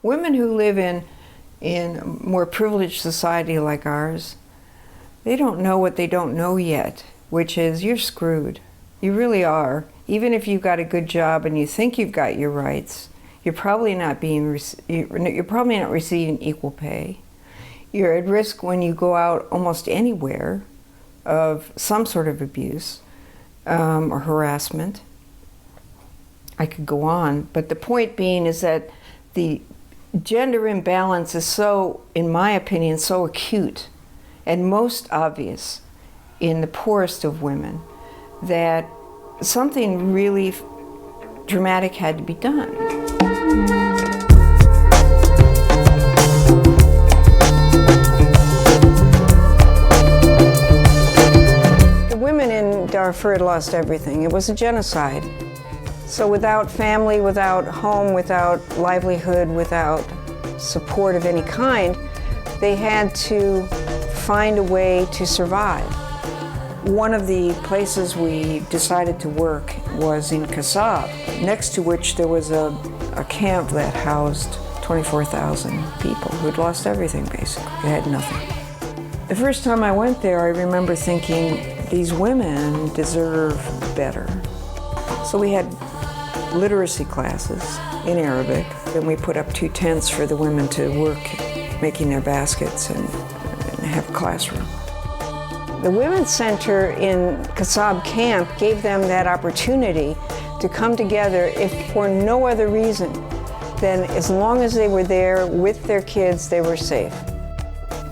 Women who live in a more privileged society like ours, they don't know what they don't know yet, which is you're screwed. You really are. Even if you've got a good job and you think you've got your rights, you're probably not receiving equal pay. You're at risk when you go out almost anywhere of some sort of abuse or harassment. I could go on, but the point being is that the gender imbalance is so, in my opinion, so acute and most obvious in the poorest of women that something really dramatic had to be done. The women in Darfur had lost everything. It was a genocide. So without family, without home, without livelihood, without support of any kind, they had to find a way to survive. One of the places we decided to work was in Kasab, next to which there was a camp that housed 24,000 people who'd lost everything, basically. They had nothing. The first time I went there, I remember thinking, these women deserve better. So we had literacy classes in Arabic. Then we put up 2 tents for the women to work making their baskets and have a classroom. The Women's Center in Kasab camp gave them that opportunity to come together, if for no other reason than as long as they were there with their kids, they were safe.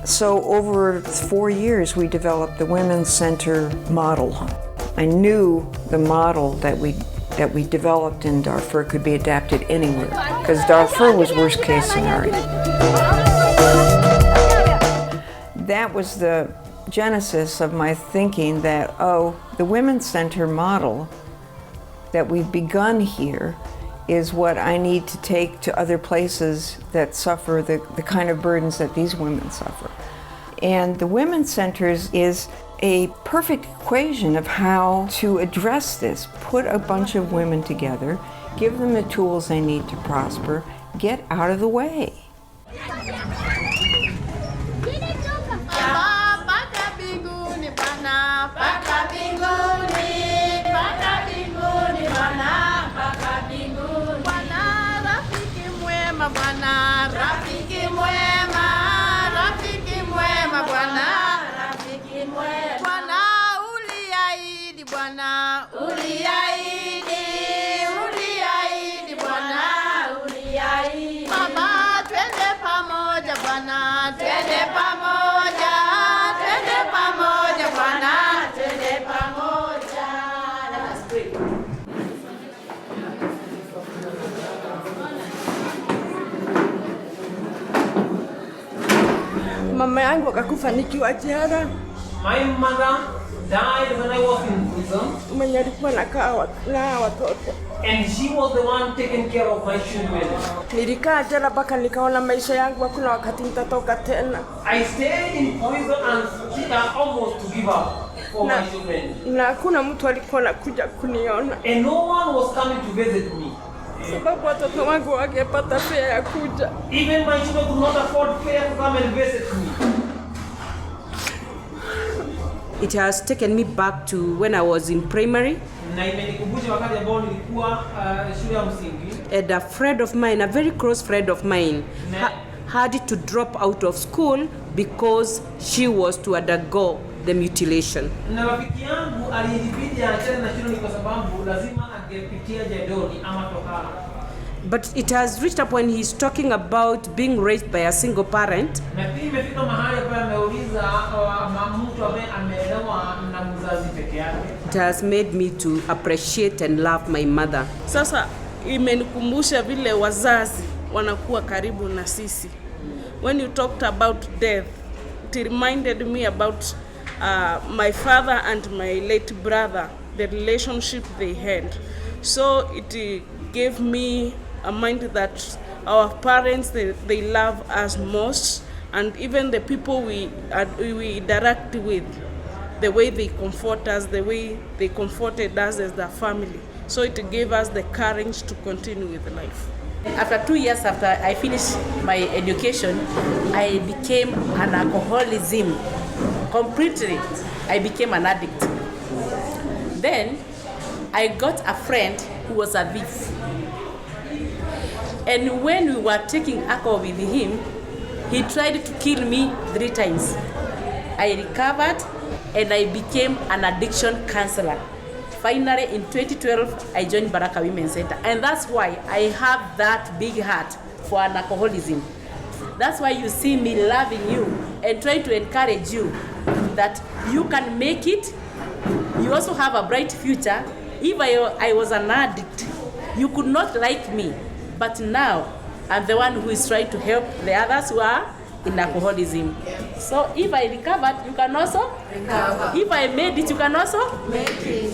So over 4 years, we developed the Women's Center model. I knew the model that we developed in Darfur could be adapted anywhere, because Darfur was worst case scenario. That was the genesis of my thinking that, the Women's Center model that we've begun here is what I need to take to other places that suffer the kind of burdens that these women suffer. And the Women's Centers is a perfect equation of how to address this. Put a bunch of women together, give them the tools they need to prosper, get out of the way. Mama yangu akakufa nikiwa jela. My mother died when I was in prison. Mwenye alikuwa nakaa na watoto. And she was the one taking care of my children. Nilikaa jela mpaka nikaona maisha yangu hakuna wakati nitatoka tena. I stayed in prison and almost to give up for my children. Na hakuna mtu alikuwa anakuja kuniona. And no one was coming to visit me. Sababu watoto wangu wangepata fare ya kuja. Even my children could not afford fare to come and visit me. It has taken me back to when I was in primary. And a friend of mine, a very close friend of mine, had to drop out of school because she was to undergo the mutilation. But it has reached a point he's talking about being raised by a single parent. It has made me to appreciate and love my mother. Sasa imenikumbusha vile wazazi wanakuwa karibu na sisi. When you talked about death, it reminded me about my father and my late brother, the relationship they had. So it gave me a mind that our parents, they love us most, and even the people we interact with, the way they comfort us, the way they comforted us as their family. So it gave us the courage to continue with life. After 2 years after I finished my education, I became an alcoholism. Completely, I became an addict. Then, I got a friend who was a thief. And when we were taking alcohol with him, he tried to kill me 3 times. I recovered and I became an addiction counselor. Finally, in 2012, I joined Baraka Women's Center. And that's why I have that big heart for an alcoholism. That's why you see me loving you and trying to encourage you that you can make it. You also have a bright future. If I was an addict, you could not like me. But now, I'm the one who is trying to help the others who are in alcoholism. So if I recovered, you can also recover. If I made it, you can also make it.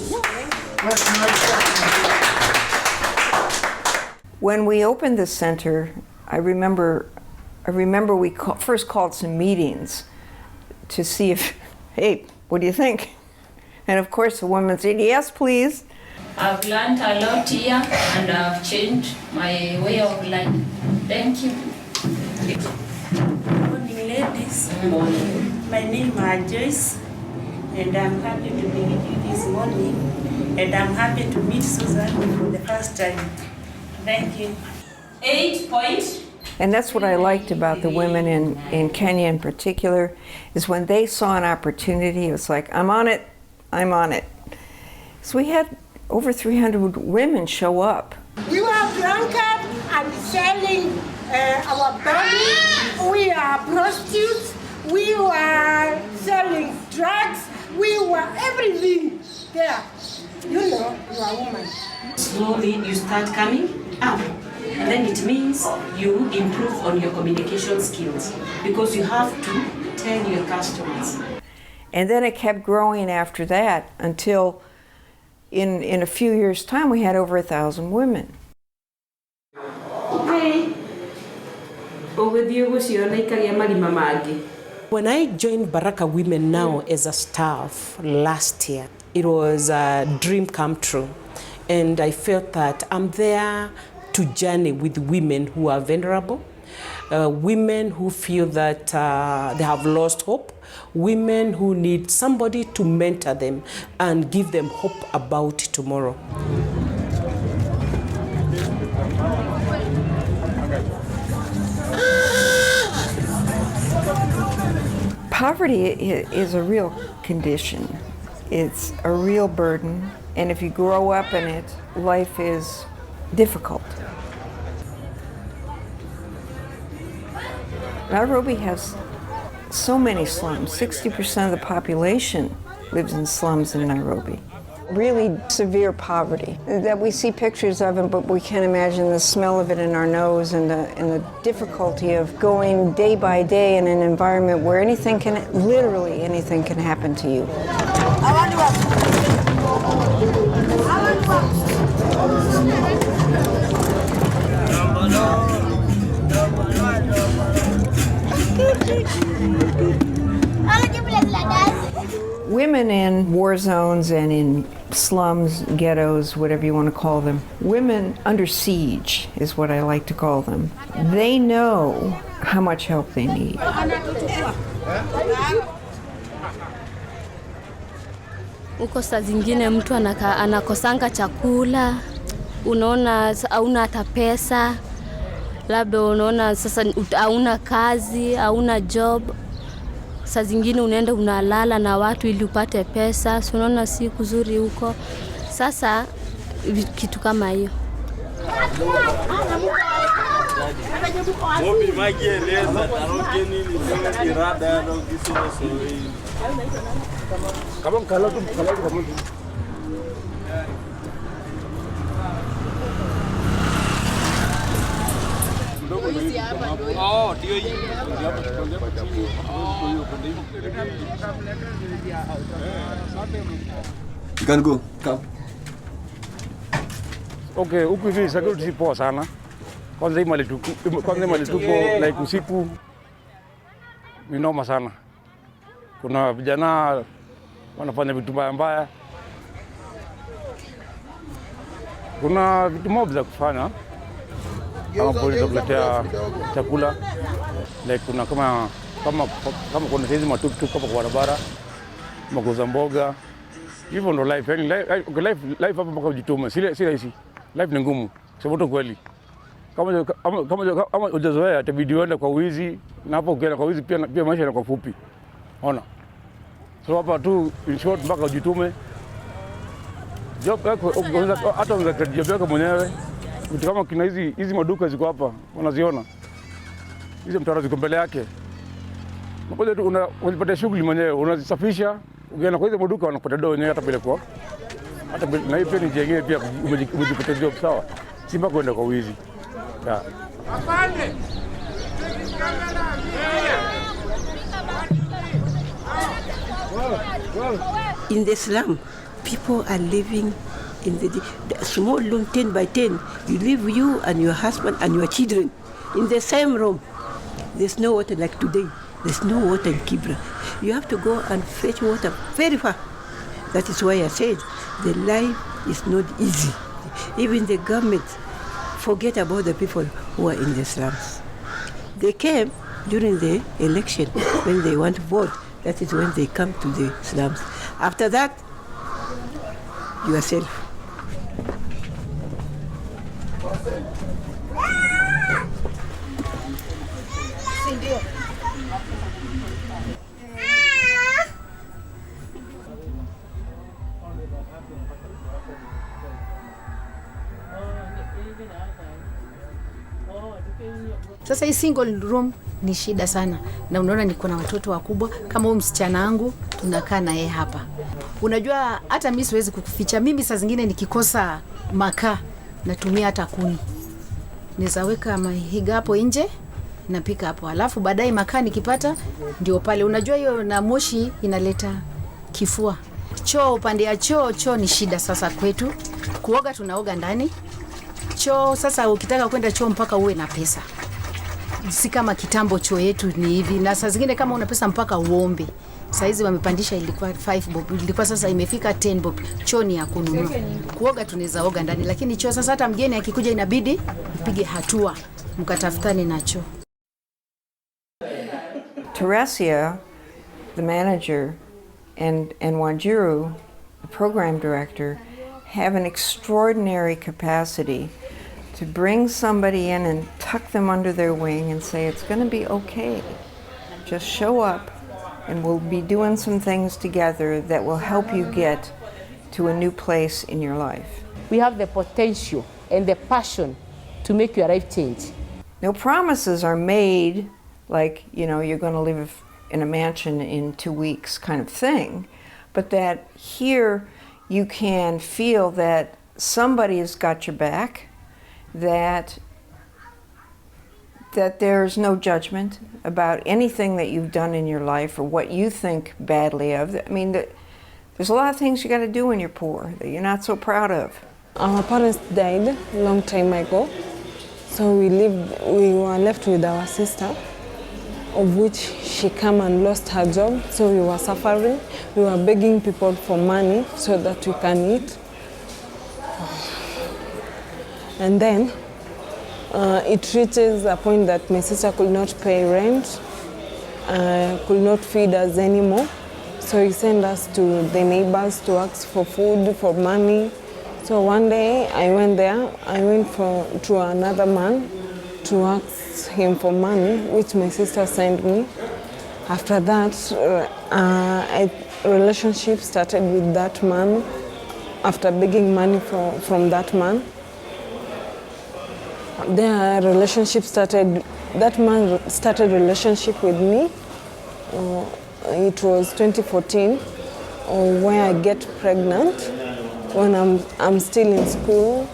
When we opened the center, I remember we first called some meetings to see if, hey, what do you think? And of course the woman said, yes, please. I've learned a lot here and I've changed my way of life. Thank you. Good morning, ladies. Good morning. My name is Joyce, and I'm happy to be with you this morning. And I'm happy to meet Susan for the first time. Thank you. 8 points. And that's what I liked about the women in Kenya in particular, is when they saw an opportunity, it was like, I'm on it, I'm on it. So we had over 300 women show up. We were drunkard and selling our body. We are prostitutes. We were selling drugs. We were everything there. You know, you are a woman. Slowly you start coming up. And then it means you improve on your communication skills because you have to tell your customers. And then it kept growing after that until in a few years' time we had over 1,000 women. When I joined Baraka Women now as a staff last year, it was a dream come true. And I felt that I'm there to journey with women who are vulnerable, women who feel that they have lost hope, women who need somebody to mentor them and give them hope about tomorrow. Poverty is a real condition. It's a real burden, and if you grow up in it, life is difficult. Nairobi has so many slums. 60% of the population lives in slums in Nairobi. Really severe poverty that we see pictures of it, but we can't imagine the smell of it in our nose and the difficulty of going day by day in an environment where anything can, literally anything can happen to you. Women in war zones and in slums, ghettos, whatever you want to call them, women under siege is what I like to call them. They know how much help they need. Huko saa zingine mtu anakosanga chakula, unaona hauna hata pesa, labda unaona sasa hauna kazi, hauna job. Saa zingine unaenda unalala na watu ili upate pesa, so unaona si kuzuri huko. Sasa kitu kama hiyo. You can go. Come. Okay, huku hivi security poa sana. Kwanza hii mali tuko like usiku minoma sana. Kuna vijana wanafanya vitu mbaya mbaya. Kuna vitu mob za kufanya kama polisi kuletea chakula, like kuna kama kuna hizi matuktuk hapa kwa barabara, makuza mboga, hivyo ndo life. Yani life hapa mpaka ujitume, si rahisi. Life ni ngumu, sababu kweli kama hujazoea itabidi uende kwa wizi, na hapo ukienda kwa wizi pia maisha yanakuwa fupi. Ona, so hapa tu in short mpaka ujitume. Job yako hata unaweza job yako mwenyewe. Kitu kama kina hizi maduka ziko hapa, unaziona hizo mtaro ziko mbele yake. Unakuja tu unapata shughuli mwenyewe, unazisafisha, ukienda kwa hizo maduka unapata doa wenyewe hata bila kwa. Hata na hiyo pia ni jengine pia umejipata job sawa. Si mpaka kwenda kwa wizi. Yeah. In the slum, people are living in the small room 10 by 10. You live, you and your husband and your children in the same room. There's no water like today. There's no water in Kibra. You have to go and fetch water very far. That is why I said the life is not easy. Even the government forget about the people who are in the slums. They came during the election when they want to vote. That is when they come to the slums. After that, yourself. Sasa hii single room ni shida sana, na unaona niko na watoto wakubwa kama huyu msichana wangu, tunakaa na yeye hapa. Unajua hata mimi siwezi kukuficha, mimi saa zingine nikikosa makaa natumia hata kuni. Nizaweka mahiga hapo nje, napika hapo, alafu baadaye makaa nikipata ndio pale. Unajua hiyo na moshi inaleta kifua. Choo, upande ya choo ni shida sasa kwetu. Kuoga tunaoga ndani. Choo sasa ukitaka kwenda choo mpaka uwe na pesa. Si kama kitambo choo yetu ni hivi, na saa zingine kama una pesa mpaka uombe. Saa hizi wamepandisha, ilikuwa 5 bob, ilikuwa sasa imefika 10 bob. Choo ni ya kununua. Kuoga tunaweza oga ndani, lakini choo sasa hata mgeni akikuja inabidi mpige hatua mkatafutane na choo. Teresia, the manager, and Wanjiru, the program director, have an extraordinary capacity to bring somebody in and tuck them under their wing and say, it's going to be okay. Just show up and we'll be doing some things together that will help you get to a new place in your life. We have the potential and the passion to make your life change. No promises are made like, you're going to live in a mansion in 2 weeks kind of thing, but that here you can feel that somebody has got your back, that there's no judgment about anything that you've done in your life or what you think badly of. I mean, there's a lot of things you got to do when you're poor that you're not so proud of. Our parents died a long time ago, so we were left with our sister, of which she came and lost her job, so we were suffering. We were begging people for money so that we can eat. And then it reaches a point that my sister could not pay rent, could not feed us anymore. So he sent us to the neighbors to ask for food, for money. So one day I went there, I went to another man to ask him for money, which my sister sent me. After that, a relationship started with that man. After begging money from that man, their relationship started. That man started a relationship with me. It was 2014, where I get pregnant when I'm still in school.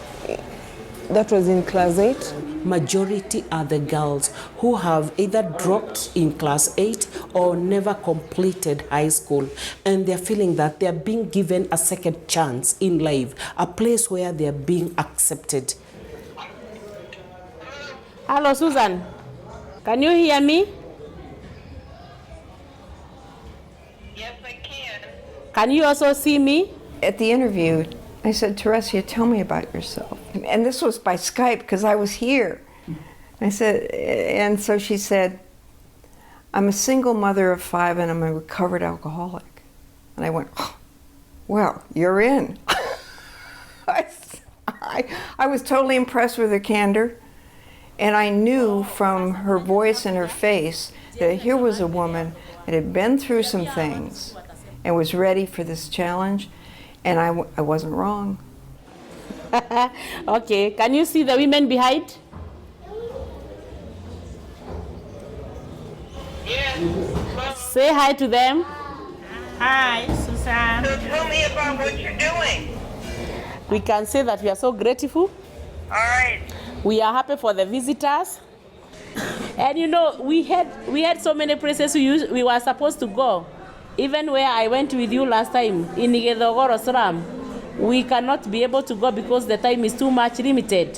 That was in class 8. Majority are the girls who have either dropped in class 8 or never completed high school, and they're feeling that they're being given a second chance in life, a place where they're being accepted. Hello, Susan. Can you hear me? Yes, I can. Can you also see me? At the interview, I said, Teresia, tell me about yourself. And this was by Skype because I was here. I said, and so she said, I'm a single mother of 5 and I'm a recovered alcoholic. And I went, oh, well, you're in. I was totally impressed with her candor. And I knew from her voice and her face that here was a woman that had been through some things and was ready for this challenge. And I wasn't wrong. Okay, can you see the women behind? Yes. Say hi to them. Hi, Susan. So tell me about what you're doing. We can say that we are so grateful. All right. We are happy for the visitors. And you know, we had so many places we were supposed to go. Even where I went with you last time, in Nigedogoro slum, we cannot be able to go because the time is too much limited.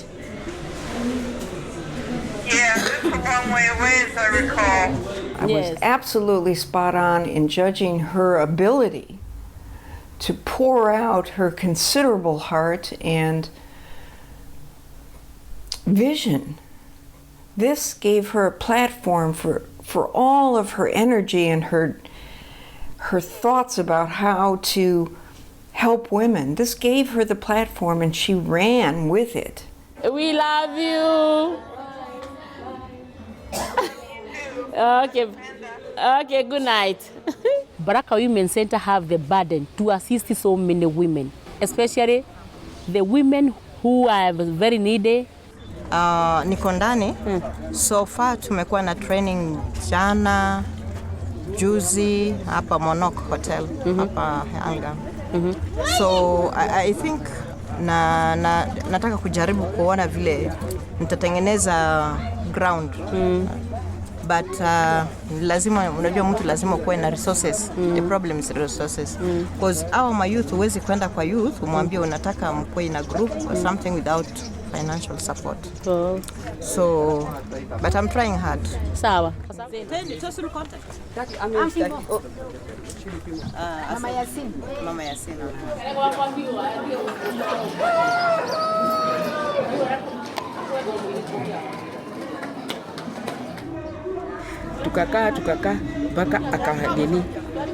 Yeah, that's a long way away, as I recall. I was absolutely spot on in judging her ability to pour out her considerable heart and vision. This gave her a platform for all of her energy and her thoughts about how to help women. This gave her the platform and she ran with it. We love you. Okay, good night. Baraka Women's Center have the burden to assist so many women, especially the women who are very needy. Niko ndani. So far tumekuwa na training jana, juzi hapa Monok Hotel hapa Anga. So I think nataka kujaribu kuona vile nitatengeneza ground. But lazima, unajua mtu lazima kuwe na resources. The problem is resources. Because our youth huwezi kwenda kwa youth umwambie unataka mkuwe in a group or something without financial support. So, but I'm trying hard. Sawa. Mama Yasin. Mama Yasin. Tukakaa mpaka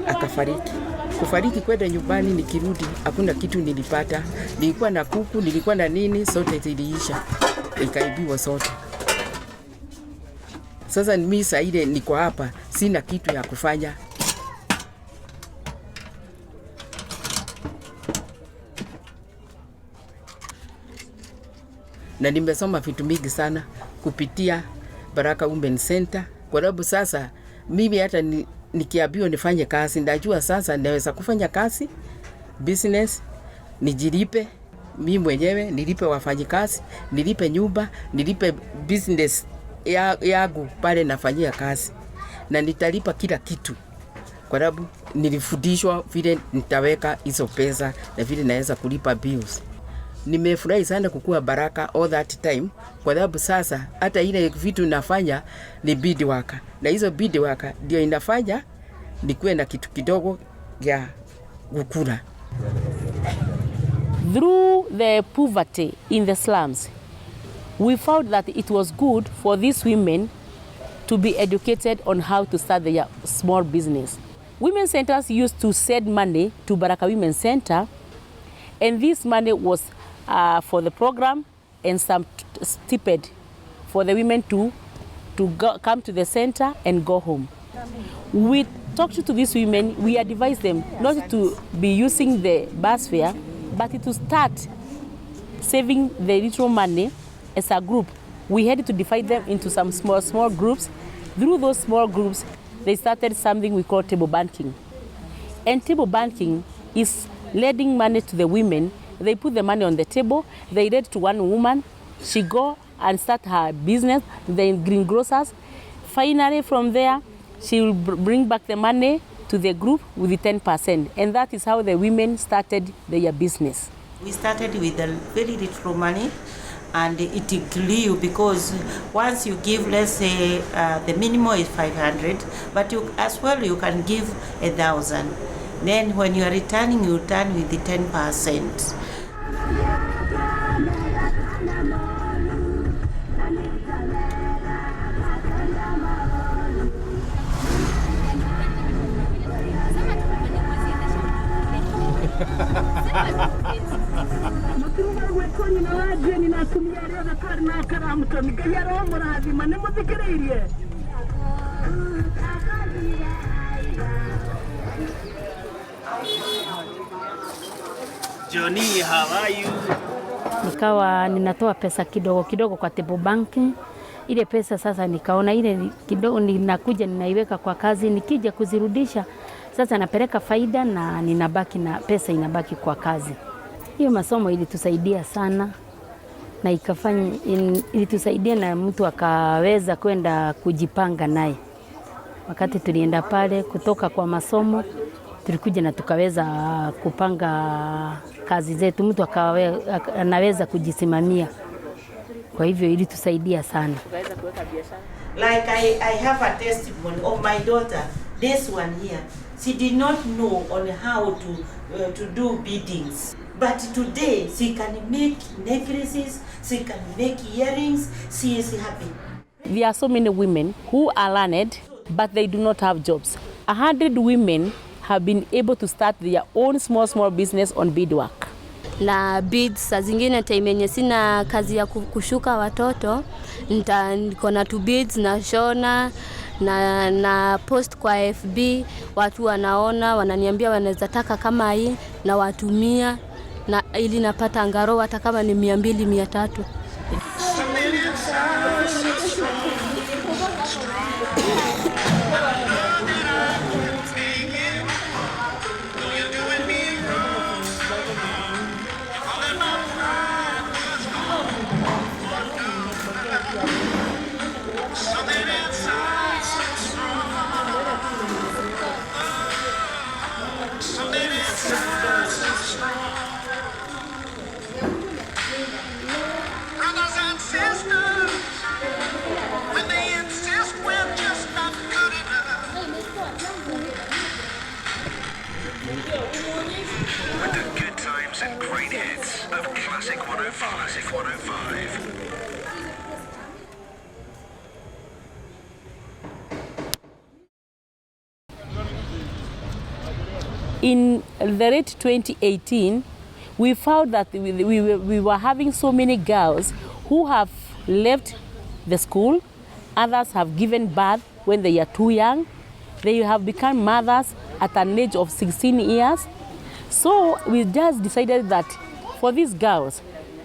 akafariki. Kufariki kwenda nyumbani, nikirudi hakuna kitu nilipata. Nilikuwa na kuku, nilikuwa na nini, sote ziliisha, ikaibiwa sote. Sasa mimi saa ile niko hapa, sina kitu ya kufanya. Na nimesoma vitu mingi sana kupitia Baraka Women's Center. Kwa sababu sasa mimi hata nikiambiwa nifanye kazi, ndajua sasa naweza kufanya kazi, business, nijilipe mimi mwenyewe, nilipe wafanyikazi, nilipe nyumba, nilipe business yangu pale nafanyia kazi. Na nitalipa kila kitu. Kwa sababu nilifundishwa vile nitaweka hizo pesa na vile naweza kulipa bills. Nimefurahi sana kukua Baraka all that time, kwa sababu sasa hata ile vitu nafanya ni beadwork, na hizo beadwork ndio inafanya nikuwe na kitu kidogo ya kukula. Through the poverty in the slums, we found that it was good for these women to be educated on how to start their small business. Women's centers used to send money to Baraka Women's Center, and this money was for the program and some stipend for the women to come to the center and go home. We talked to these women, we advised them not to be using the bus fare, but to start saving the little money as a group. We had to divide them into some small groups. Through those small groups, they started something we call table banking. And table banking is lending money to the women. They put the money on the table, they lend to one woman, she go and start her business, the greengrocers. Finally from there, she will bring back the money to the group with the 10%. And that is how the women started their business. We started with a very little money, and it grew because once you give, let's say, the minimum is 500, but you as well you can give 1,000. Then when you are returning, you return with the 10%. Johnny, how are you? Nikawa ninatoa pesa kidogo kidogo kwa table banking. Ile pesa sasa nikaona ile kidogo ninakuja ninaiweka kwa kazi, nikija kuzirudisha sasa napeleka faida na ninabaki na pesa inabaki kwa kazi. Hiyo masomo ilitusaidia sana na ikafanya ilitusaidia na mtu akaweza kwenda kujipanga naye. Wakati tulienda pale kutoka kwa masomo tulikuja na tukaweza kupanga kazi zetu, mtu anaweza kujisimamia. Kwa hivyo ilitusaidia sana. Like I have a testimony of my daughter, this one here. She did not know on how to do beadings. But today she can make necklaces, she can make earrings, she is happy. There are so many women who are learned but they do not have jobs. 100 women have been able to start their own small business on beadwork. Na beads saa zingine time yenye sina kazi ya kushuka watoto niko na tu beads na shona na post kwa FB, watu wanaona wananiambia wanaweza taka kama hii na watumia na ili napata ngaro hata kama ni 200 300. In the late 2018, we found that we were having so many girls who have left the school. Others have given birth when they are too young. They have become mothers at an age of 16 years. So we just decided that for these girls,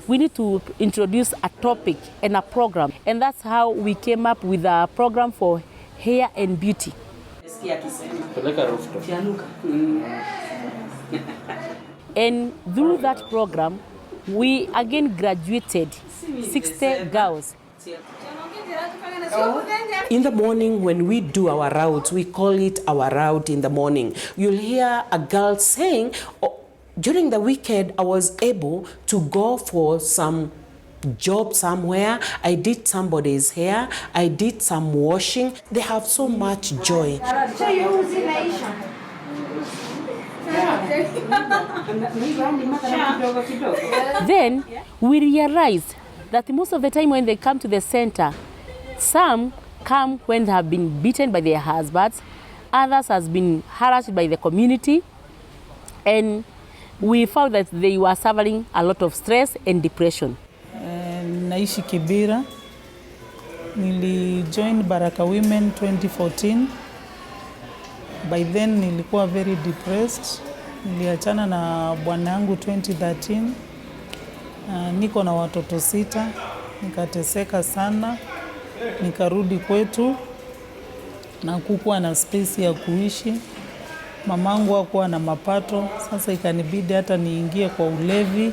we need to introduce a topic and a program. And that's how we came up with a program for hair and beauty. And through that program, we again graduated 60 girls. In the morning when we do our routes, we call it our route in the morning. You'll hear a girl saying, oh, during the weekend I was able to go for some job somewhere, I did somebody's hair, I did some washing. They have so much joy. Then we realized that most of the time when they come to the center, some come when they have been beaten by their husbands, others has been harassed by the community, and we found that they were suffering a lot of stress and depression. Naishi Kibera. Nilijoin Baraka Women 2014. By then nilikuwa very depressed. Niliachana na bwana yangu 2013. Niko na watoto 6. Nikateseka sana. Nikarudi kwetu na kukuwa na space ya kuishi. Mamangu hakuwa na mapato, sasa ikanibidi hata niingie kwa ulevi.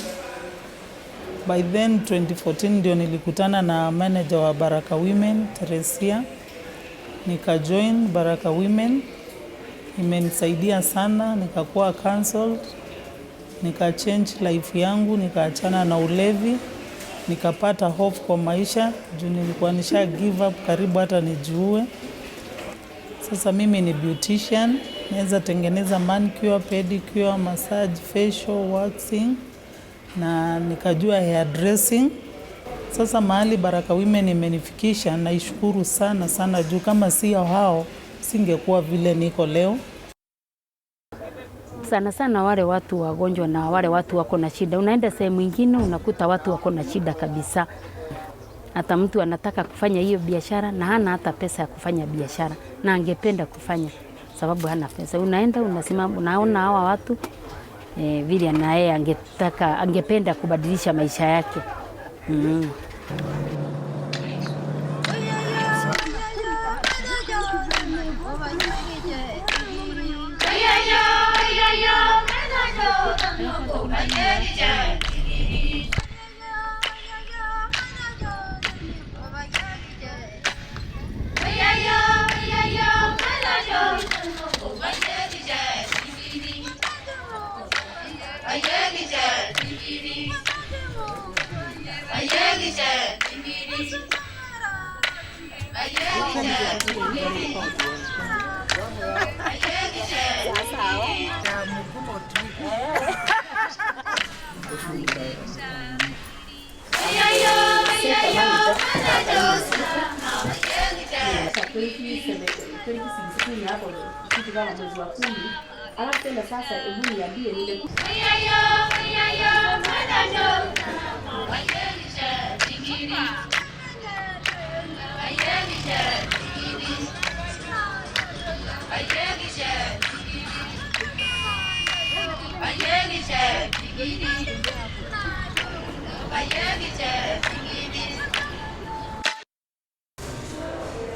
By then 2014 ndio nilikutana na manager wa Baraka Women, Teresia. Nikajoin Baraka Women. Imenisaidia sana, nikakuwa cancelled. Nika-change life yangu, nikaachana na ulevi. Nikapata hope kwa maisha, juu nilikuwa nisha give up karibu hata nijiue. Sasa mimi ni beautician, naweza tengeneza manicure, pedicure, massage, facial, waxing na nikajua hairdressing. Sasa mahali Baraka Women imenifikisha, naishukuru sana sana juu kama sio hao singekuwa vile niko leo. Sana sana wale watu wagonjwa na wale watu wako na shida. Unaenda sehemu nyingine unakuta watu wako na shida kabisa. Hata mtu anataka kufanya hiyo biashara na hana hata pesa ya kufanya biashara na angependa kufanya sababu hana pesa. Unaenda unasimama unaona hawa watu vile na yeye angependa kubadilisha maisha yake.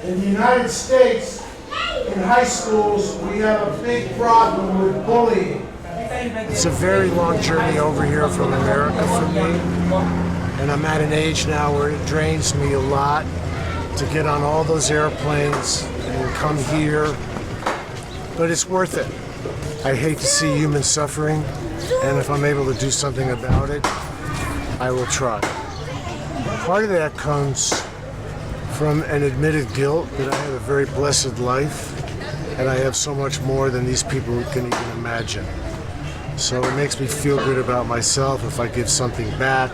In the United States, in high schools, we have a big problem with bullying. It's a very long journey over here from America for me, and I'm at an age now where it drains me a lot to get on all those airplanes and come here, but it's worth it. I hate to see human suffering, and if I'm able to do something about it, I will try. Part of that comes from an admitted guilt that I have a very blessed life and I have so much more than these people can even imagine. So it makes me feel good about myself if I give something back.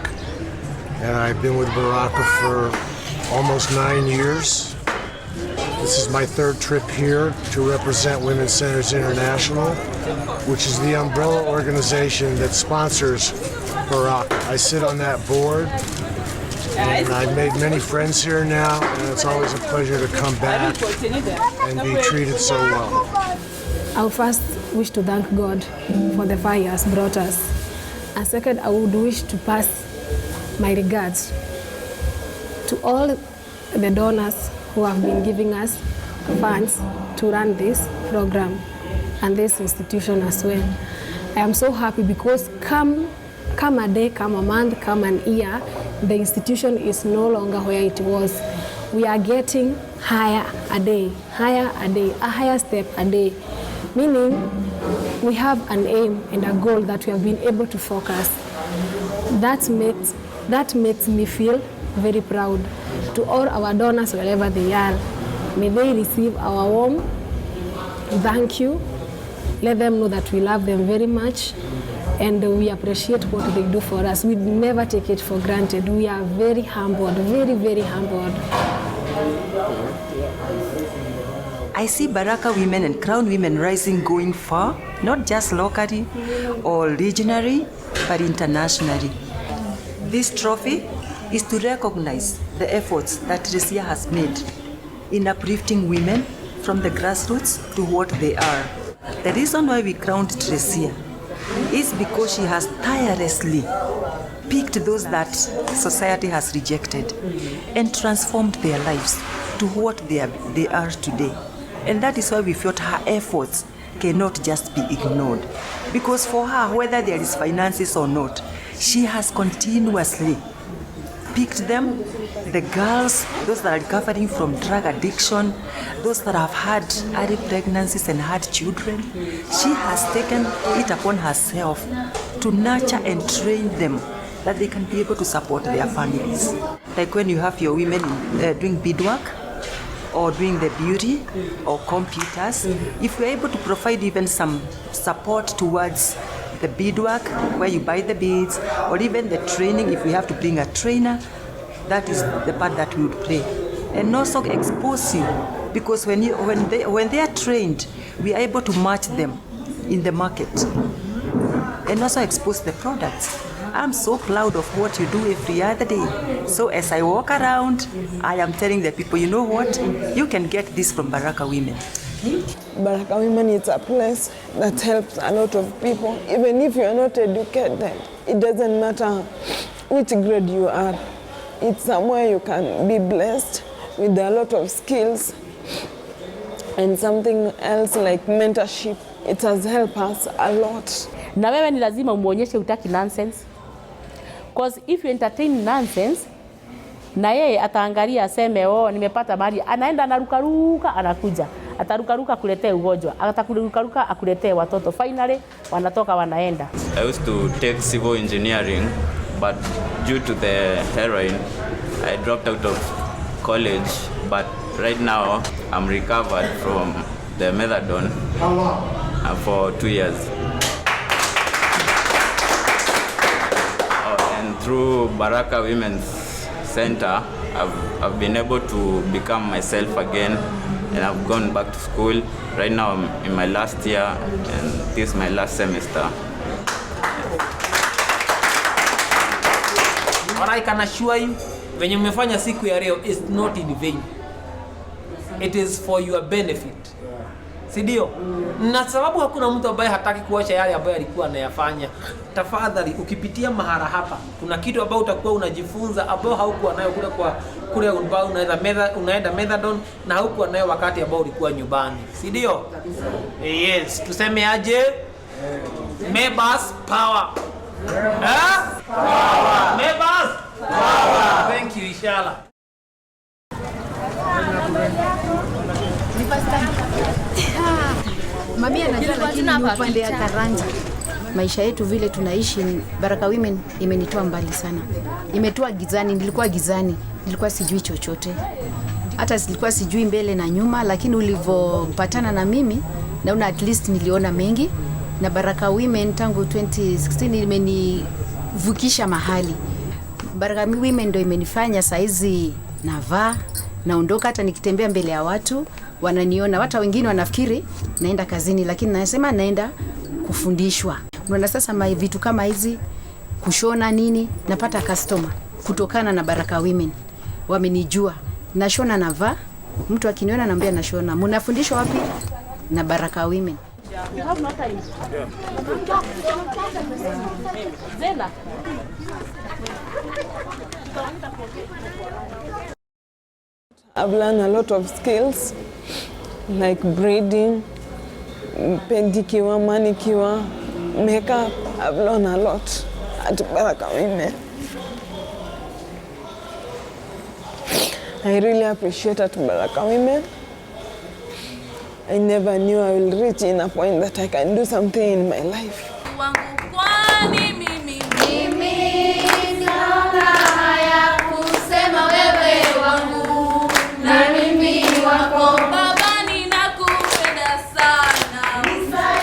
And I've been with Baraka for almost 9 years. This is my third trip here to represent Women's Centers International, which is the umbrella organization that sponsors Baraka. I sit on that board. And I've made many friends here now, and it's always a pleasure to come back and be treated so well. I first wish to thank God for the far He has brought us. And second, I would wish to pass my regards to all the donors who have been giving us funds to run this program and this institution as well. I am so happy because come a day, come a month, come an year, the institution is no longer where it was. We are getting higher a day, a higher step a day. Meaning we have an aim and a goal that we have been able to focus. That makes me feel very proud. To all our donors, wherever they are, may they receive our warm thank you. Let them know that we love them very much. And we appreciate what they do for us. We never take it for granted. We are very humbled, very, very humbled. I see Baraka women and Crown women rising, going far, not just locally or regionally, but internationally. This trophy is to recognize the efforts that Tresia has made in uplifting women from the grassroots to what they are. The reason why we crowned Tresia is because she has tirelessly picked those that society has rejected and transformed their lives to what they are today. And that is why we felt her efforts cannot just be ignored. Because for her, whether there is finances or not, she has continuously picked them, the girls, those that are recovering from drug addiction, those that have had early pregnancies and had children. She has taken it upon herself to nurture and train them that they can be able to support their families. Like when you have your women doing beadwork or doing the beauty or computers, if we're able to provide even some support towards the beadwork, where you buy the beads, or even the training, if we have to bring a trainer, that is the part that we would play. And also expose you, because when they are trained, we are able to match them in the market and also expose the products. I'm so proud of what you do every other day. So as I walk around, I am telling the people, you know what? You can get this from Baraka Women. Baraka Women is a place that helps a lot of people. Even if you are not educated, it doesn't matter which grade you are. It's somewhere you can be blessed with a lot of skills and something else like mentorship. It has helped us a lot. Na wewe ni lazima umuonyeshe utaki nonsense. Because if you entertain nonsense, na yeye ataangalia aseme nimepata mali, anaenda anarukaruka anakuja. Atarukaruka kuletea ugonjwa, atakurukaruka akuletee watoto. Finally wanatoka wanaenda. I used to take civil engineering, but due to the heroin, I dropped out of college. But right now, I'm recovered from the methadone. How long? For 2 years. And through Baraka Women's Center, I've been able to become myself again, and I've gone back to school. Right now I'm in my last year, and this is my last semester. But I can assure you, when you mmefanya siku ya leo, it's not in vain. It is for your benefit. Sidio? Na sababu hakuna mtu ambaye hataki kuacha yale ambayo alikuwa anayafanya. Tafadhali ukipitia mahara hapa, kuna kitu ambacho utakuwa unajifunza ambao haukuwa nayo kule ambao unaenda methadone na haukuwa nayo wakati ambao ulikuwa nyumbani. Sidio? Yes, tuseme aje? Members power. Power. Members power. Thank you, inshallah. Mami anajua, lakini upande ya Karanja. Maisha yetu vile tunaishi, Baraka Women imenitoa mbali sana. Imetoa gizani, nilikuwa gizani, nilikuwa sijui chochote. Hata nilikuwa sijui mbele na nyuma, lakini ulivopatana na mimi, naona at least niliona mengi. Na Baraka Women tangu 2016 imenivukisha mahali. Baraka Women ndio imenifanya saizi navaa, naondoka hata nikitembea mbele ya watu, wananiona. Watu wengine wanafikiri naenda kazini, lakini nasema naenda kufundishwa. Unaona sasa vitu kama hizi, kushona nini, napata customer kutokana na Baraka Women. Wamenijua. Nashona navaa, mtu akiniona anambia nashona. Mnafundishwa wapi? Na Baraka Women. You have no time. Zena. I've learned a lot of skills like braiding, pedicure, manicure, makeup. I've learned a lot at Baraka Women. I really appreciate at Baraka Women. I never knew I will reach in a point that I can do something in my life.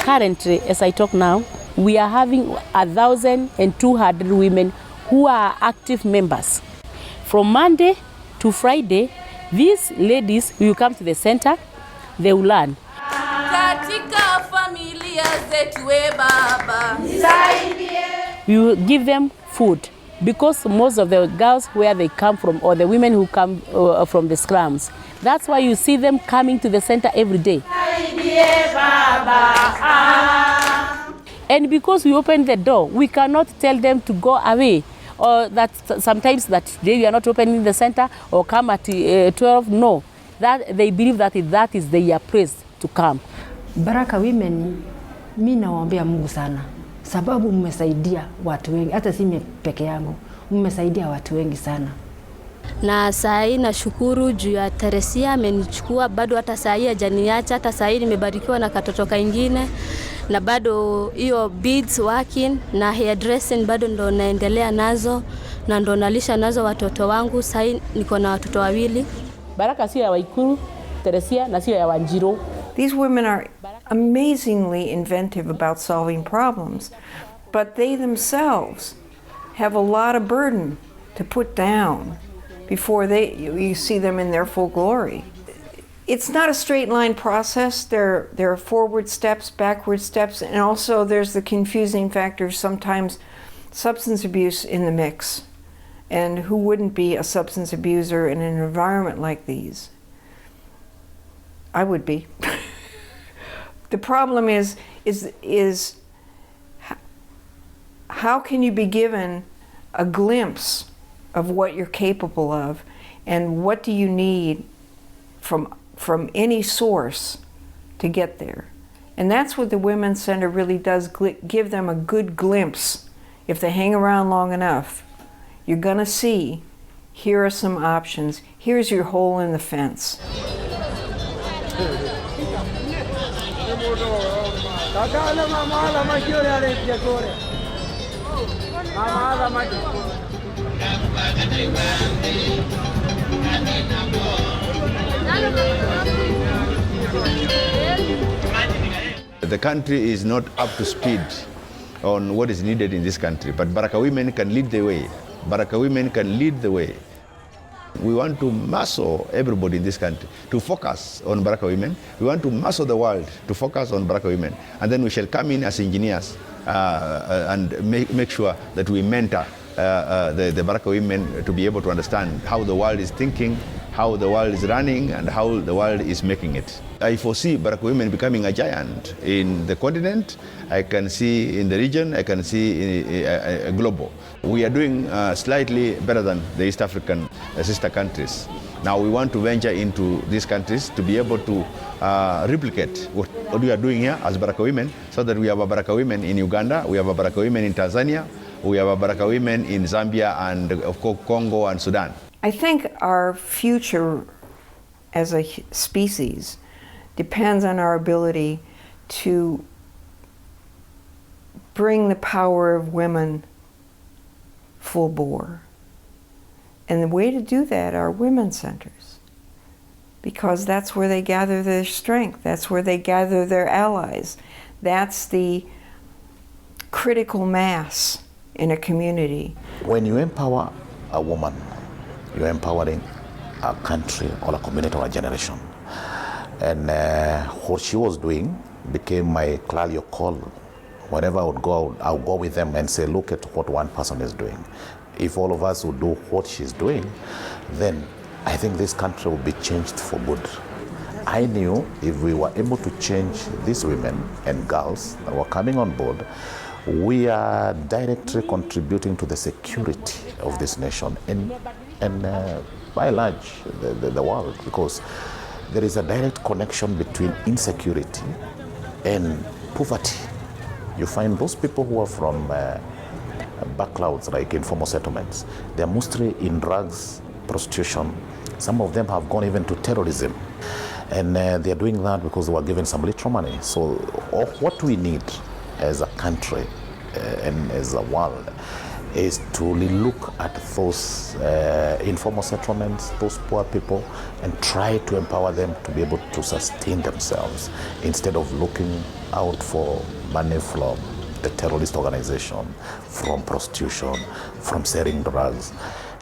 Currently, as I talk now, we are having 1,200 women who are active members. From Monday to Friday, these ladies will come to the center, they will learn. We will give them food because most of the girls where they come from, or the women who come from the slums, that's why you see them coming to the center every day. And because we open the door, we cannot tell them to go away, or that sometimes that today we are not opening the center or come at 12. No, that they believe that is their place to come. Baraka Women, mimi nawaombea Mungu sana, sababu mmesaidia watu wengi, hata si mimi peke yangu, mmesaidia watu wengi sana. Na saa hii nashukuru juu ya Teresia amenichukua, bado hata saa hii hajaniacha, hata saa hii nimebarikiwa na katoto kingine, na bado hiyo beads working na hairdressing bado ndo naendelea nazo, na ndo nalisha nazo watoto wangu. Saa hii niko na watoto wawili. Baraka sio ya Waikuru, Teresia na sio ya Wanjiro. These women are amazingly inventive about solving problems, but they themselves have a lot of burden to put down before you see them in their full glory. it's not a straight line process. There are forward steps, backward steps, and also there's the confusing factor sometimes substance abuse in the mix. And who wouldn't be a substance abuser in an environment like these? I would be. The problem is how can you be given a glimpse of what you're capable of, and what do you need from any source to get there? And that's what the Women's Center really does, give them a good glimpse. If they hang around long enough, you're gonna see, here are some options. Here's your hole in the fence. The country is not up to speed on what is needed in this country, but Baraka women can lead the way. Baraka women can lead the way. We want to muscle everybody in this country to focus on Baraka women. We want to muscle the world to focus on Baraka women. And then we shall come in as engineers and make sure that we mentor the Baraka women to be able to understand how the world is thinking, how the world is running, and how the world is making it. I foresee Baraka women becoming a giant in the continent. I can see in the region, I can see global. We are doing slightly better than the East African sister countries. Now we want to venture into these countries to be able to replicate what we are doing here as Baraka women, so that we have a Baraka women in Uganda, we have a Baraka women in Tanzania, we have a Baraka women in Zambia and of course Congo and Sudan. I think our future as a species depends on our ability to bring the power of women full bore. And the way to do that are women's centers, because that's where they gather their strength, that's where they gather their allies. That's the critical mass in a community. When you empower a woman, you're empowering a country or a community or a generation. And what she was doing became my clarion call. Whenever I would go, I'll go with them and say, look at what one person is doing. If all of us would do what she's doing, then I think this country will be changed for good. I knew if we were able to change these women and girls that were coming on board, we are directly contributing to the security of this nation and by and large the world, because there is a direct connection between insecurity and poverty. You find those people who are from backclouds, like informal settlements, they're mostly in drugs, prostitution. Some of them have gone even to terrorism. And they're doing that because they were given some little money. So what we need as a country and as a world is to look at those informal settlements, those poor people, and try to empower them to be able to sustain themselves instead of looking out for money from the terrorist organization, from prostitution, from selling drugs.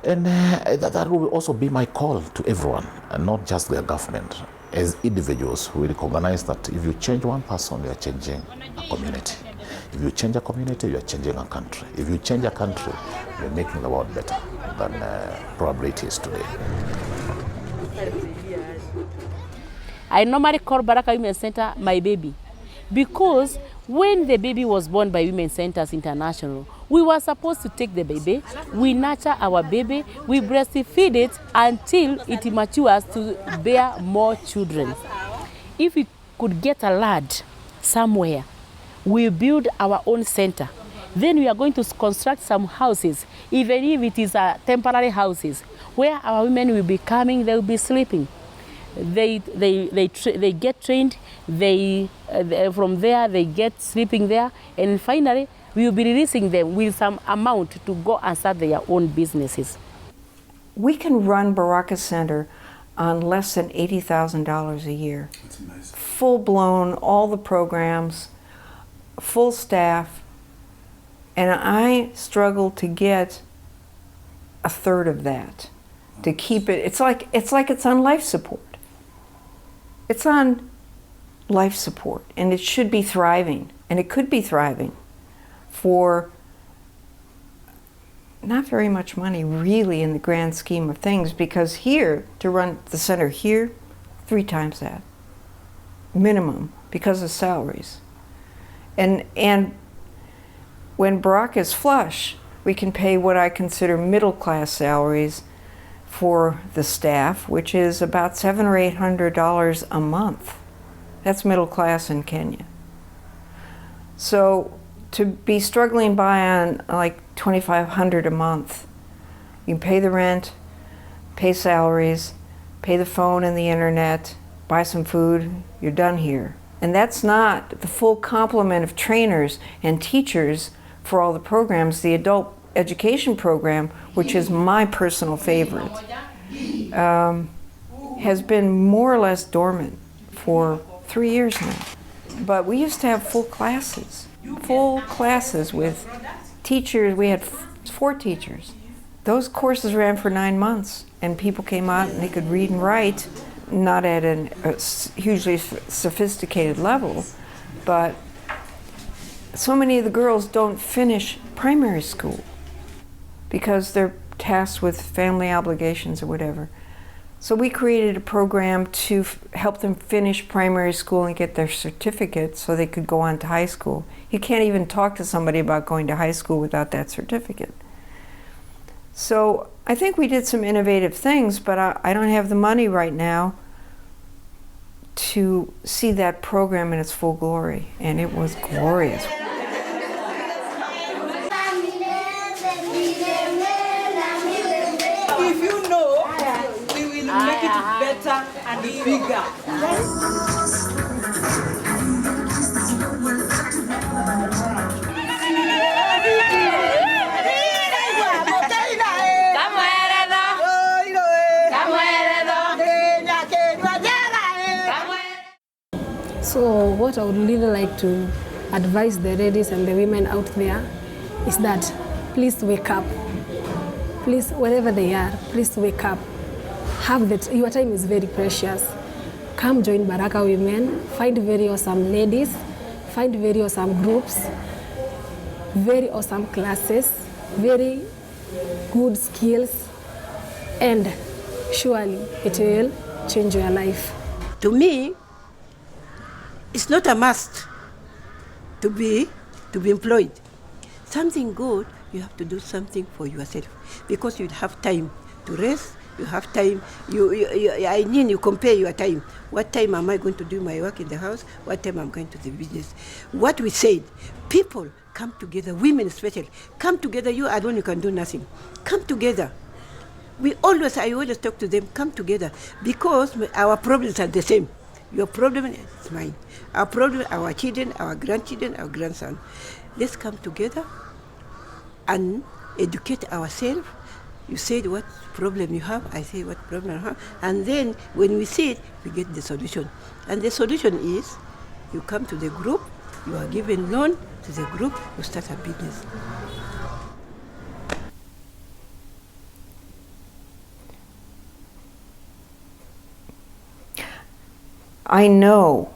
And that will also be my call to everyone, and not just the government. As individuals, we recognize that if you change one person, you are changing a community. If you change a community, you are changing a country. If you change a country, you're making the world better than probably it is today. I normally call Baraka Women's Center my baby, because when the baby was born by Women's Centers International, we were supposed to take the baby, we nurture our baby, we breastfeed it until it matures to bear more children. If we could get a lad somewhere, we build our own center. Then we are going to construct some houses, even if it is temporary houses, where our women will be coming, they will be sleeping. They get trained, from there they get sleeping there, and finally we will be releasing them with some amount to go and start their own businesses. We can run Baraka Center on less than $80,000 a year. That's amazing. Full blown, all the programs, full staff, and I struggle to get a third of that to keep it. It's like it's on life support. It's on life support, and it should be thriving, and it could be thriving for not very much money really in the grand scheme of things, because here, to run the center here, 3 times that minimum because of salaries. And when Baraka is flush, we can pay what I consider middle class salaries for the staff, which is about $700 or $800 a month. That's middle class in Kenya. So to be struggling by on like $2,500 a month, you can pay the rent, pay salaries, pay the phone and the internet, buy some food, you're done here. And that's not the full complement of trainers and teachers for all the programs. The adult education program, which is my personal favorite, has been more or less dormant for 3 years now. But we used to have full classes with teachers. We had 4 teachers. Those courses ran for 9 months, and people came out and they could read and write, not at a hugely sophisticated level, but so many of the girls don't finish primary school because they're tasked with family obligations or whatever. So we created a program to help them finish primary school and get their certificate so they could go on to high school. You can't even talk to somebody about going to high school without that certificate. So I think we did some innovative things, but I don't have the money right now to see that program in its full glory, and it was glorious. If you know, we will make it better and bigger. So what I would really like to advise the ladies and the women out there is that please wake up. Please, wherever they are, please wake up. Your time is very precious. Come join Baraka Women, find very awesome ladies, find very awesome groups, very awesome classes, very good skills, and surely it will change your life. To me, it's not a must to be employed. Something good, you have to do something for yourself because you have time to rest. You have time. You compare your time. What time am I going to do my work in the house? What time I'm going to the business? What we said, people come together, women especially, come together. You alone, you can do nothing. Come together. I always talk to them, come together, because our problems are the same. Your problem is mine. Our problem, our children, our grandchildren, our grandson. Let's come together and educate ourselves. You said what problem you have, I say what problem I have. And then when we see it, we get the solution. And the solution is, you come to the group, you are given loan to the group, you start a business. I know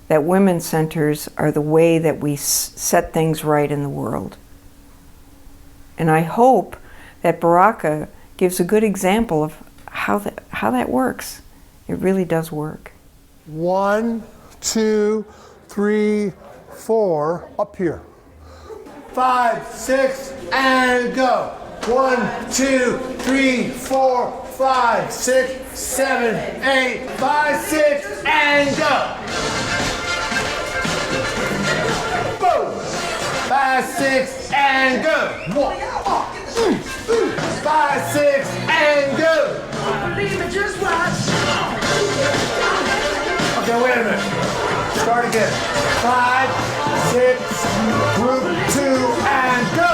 that women's centers are the way that we set things right in the world. And I hope that Baraka gives a good example of how that works. It really does work. 1, 2, 3, 4, up here. 5, 6, and go. 1, 2, 3, 4, 5, 6, 7, 8, 5, 6, and go. Boom. 5, 6, and go. 1, 5, 6, and go. Just watch. Okay, wait a minute. Start again. 5, 6, group 2, and go.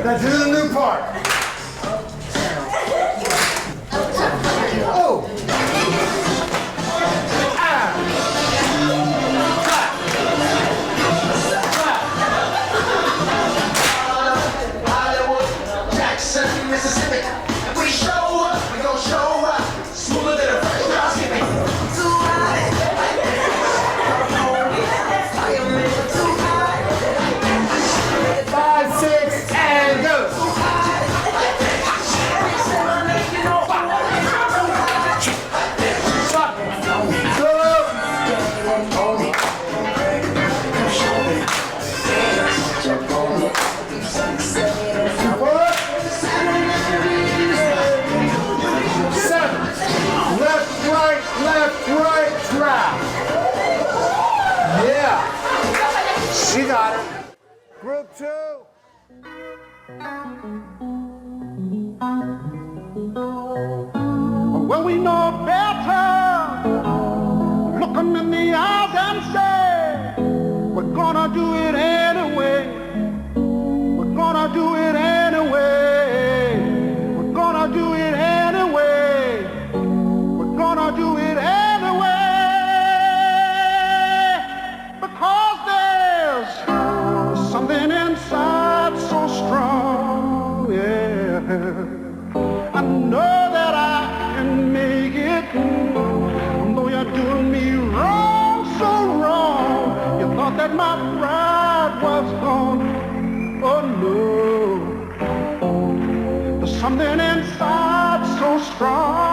Now do the new part. Oh. we know better, look 'em in the eyes and say, we're gonna do it anyway. We're gonna do it anyway. We're gonna do it anyway. We're gonna do it anyway. Because there's something inside so strong, yeah. I know that I can make it, though you're doing me wrong, so wrong. You thought that my pride was gone, oh no. There's something inside so strong.